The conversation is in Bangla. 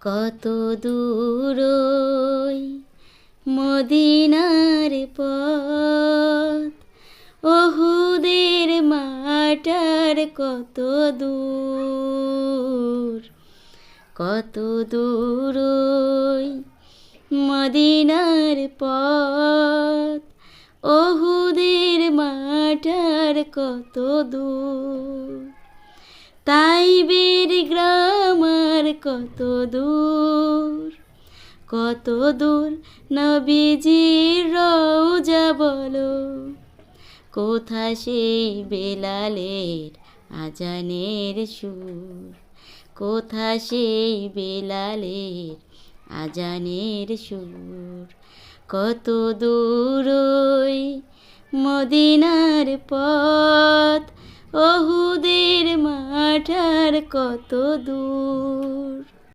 কত দূর ওই মদিনার পথ, ওহুদের মাটার কত দূর, কত দূর ওই মদিনার পথ, ওহুদের মাটার কত দূর। তাইবের গ্রাম আর কত দূর, কত দূর নবীজির রওজা বলো, কোথা সেই বেলালের আজানের সুর, কোথা সেই বেলালের আজানের সুর। কত দূর ওই মদিনার পথ, ওহুদের মাঠার কত দূর।